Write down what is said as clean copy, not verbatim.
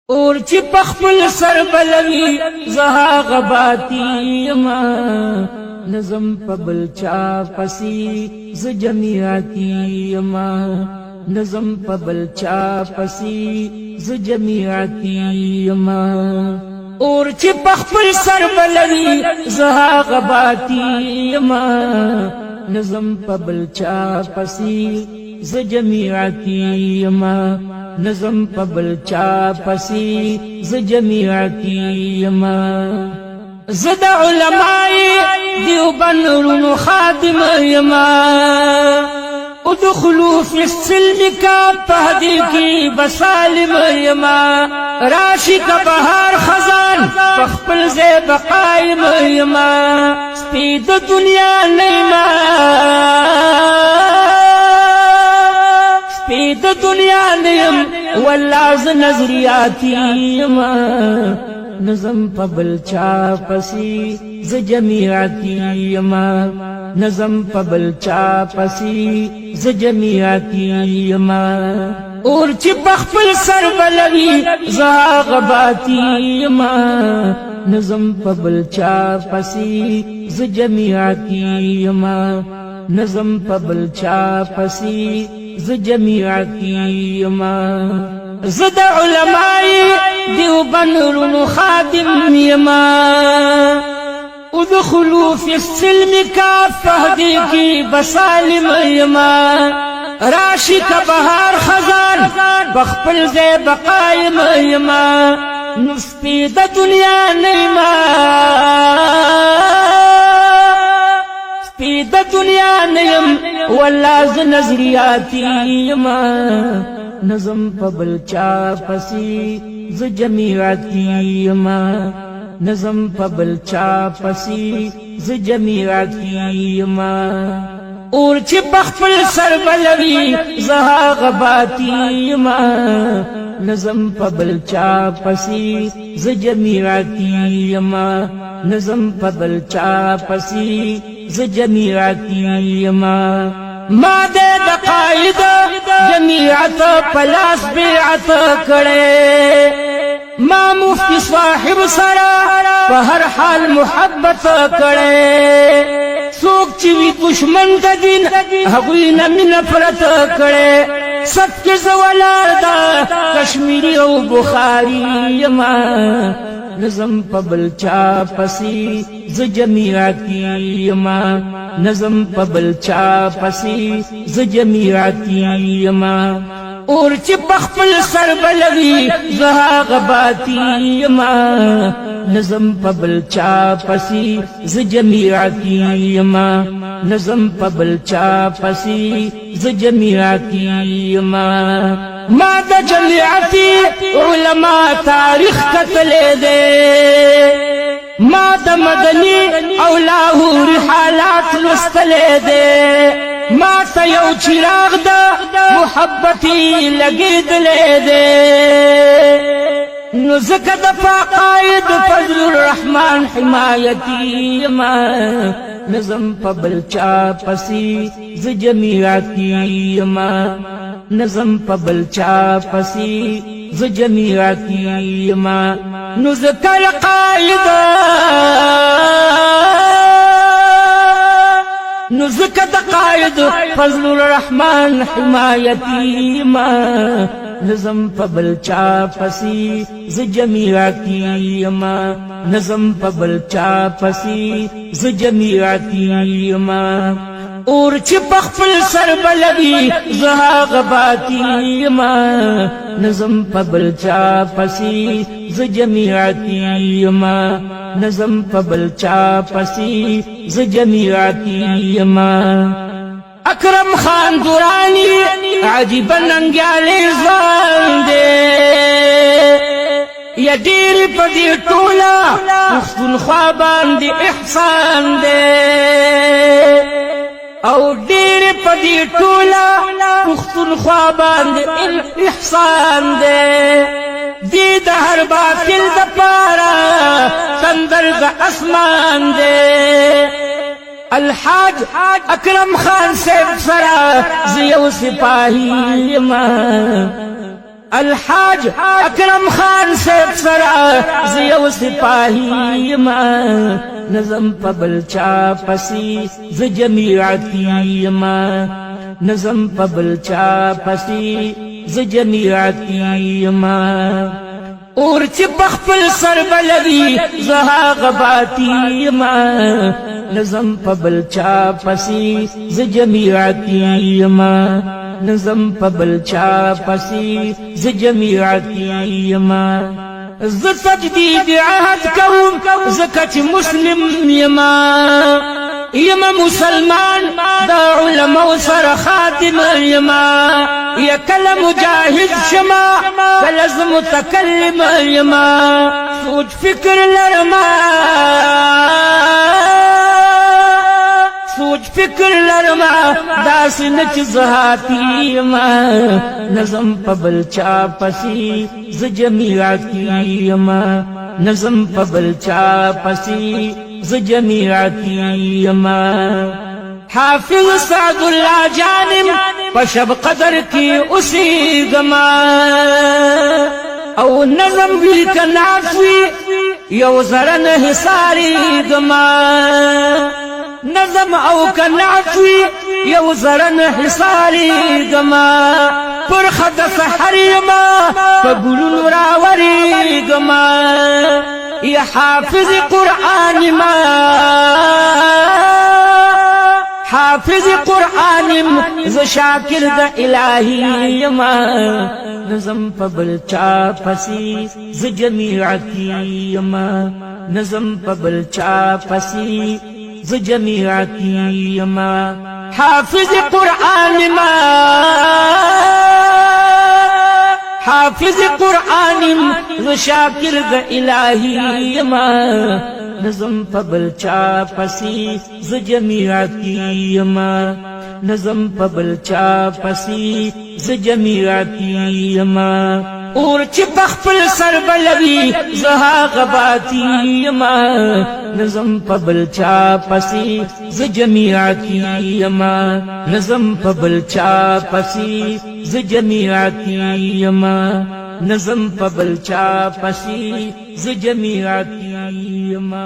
اور چی پخپل سر بلوی زها غباتی ما نظم پبل چا پسی ز جمیعاتی ما نظم پبل چا پسی ز جمیعاتی ما اور چی پخپل سر بلوی زها غباتی ما نظم پبل چا پسی ز جمیعاتی ما نظم پبل چا پسی ز جمیعاتی ما زد علمائی دیوبند رونو خادم یما ادخلو فی السلم کا پہدی کی بسالم یما راشی کا بہار خزان پخپل زیب قائم یما سپید دنیا نیما سپید دنیا نیم واللہ ز نظریاتی ما نظم پبل چا پسی ز جمیعاتی ما نظم پبل چا پسی ز جمیعاتی ما اور چی پخپل سر بلوی زها غباتی ما نظم پبل چا پسی ز جمیعاتی ما نظم پبل چا پسی ز جمیعاتی ما زد علمائی دیوبند رونو خادم یما ادخلو فی السلم کافہ دی کی بسالم یما راشی کا بہار خزان بخپل زیب قائم یما نسپید دنیا نیما سپید دنیا نیم واللہ ز نظریاتی ما نظم پبل چا پسی ز جمیعاتی ما نظم پبل چا پسی ز جمیعاتی ما اور چی بخپل سر بلوی زها غباتی ما نظم پبل چا پسی ز جمیعاتی ما نظم پبل چا پسی ز جمیعاتی ما ما دے دقائد جمیعت پلاس بیعت کڑے ما مفتی صاحب سرا پہر حال محبت کڑے سوک چوی دشمن دا دین حقوی نمی نفرت کڑے سب کے زوالار دا کشمیری و بخاری ما نظم پبل چا پسی ز جمیعاتی ما نظم پبل چا پسی ز جمیعاتی ما اور چی بخپل سر بلوی زها غباتی ما نظم پبل چا پسی ز جمیعاتی ما نظم پبل چا پسی ز جمیعاتی ما ما دا جمیعاتی علماء تاریخ قتلے دے ما دا مدنی اولاہو رحالات لستلے دے ما تا یو چراغ دا محبتی لگی دلے دے نزک دفا قائد فضل الرحمن حمایتی ما نظم پبل چا پسی ز جمیعاتی ما نظم پبل چا پسی ز جمیعاتی ما نذکر قائد نذکر قائد فضل الرحمن حمایتی ما نظم پبل چا پسی ز جمیعاتی ما نظم پبل چا پسی ز جمیعاتی ما اور چی بخپل سر بلوی زها غباتی ما نظم پبل چا پسی ز جمیعاتی ما نظم پبل چا پسی ز جمیعاتی ما اکرم خان دورانی عجیبا ننگیالی زان دے یا دیر پدی ٹولا مختن خوابان دی احسان دے او دیر پدی ٹولا مختن خوابان دی احسان دے دی دا ہر باطل دا پارا تندر دا اسمان دے الحاج اکرم خان سیب سرا زیو سپاہی ما الحاج اکرم خان یو سپاہی ما نظم پا بلچا پسی ز جمیعتی ما نظم پا بلچا پسی ز جمیعتی ما اور چی بخپل سر بلوی زہا غباتی ما نظم پا بلچا پسی ز جمیعتی ما نظم پا بلچا پسی ز جمیعتی ما ز تجدید عہد کوم زکچ مسلم یما مسلمان دا علماء سر خاتم یما یا کل مجاہد شما کلز متکلم یما سوچ فکر لرما سوچ فکر لرما داس نچ زہاتی ما نظم پا بلچا پسی ز جمیعتی ما نظم پا بلچا پسی ز جمیعتی ما حافظ سعد اللہ جانم پا شب قدر کی اسی گما او نظم بھی کنافی یو زرن حساری گما نظم او کنافی یو زرن حساری گما پر خد سحر یما پا گلون راوری گما یا حافظ قرآن ما حافظ قرآن ز شاکر دا الہی ما نظم پا بلچا پسی ز جمیعتی ما نظم پا بلچا پسی ز جمیعتی ما حافظ قرآن ما حافظ قرآن ز شاکر دا الہی ما نظم پا بلچا پسی ز جمیعتی ما نظم پا بلچا پسی ز جمیعتی ما اور چی بخپل سر بلوی زہا غباتی ما نظم پا بلچا پسی ز جمیعتی ما نظم پا بلچا پسی ز جمیعتی ما نظم پا بلچا پسی ز جمیعتی ما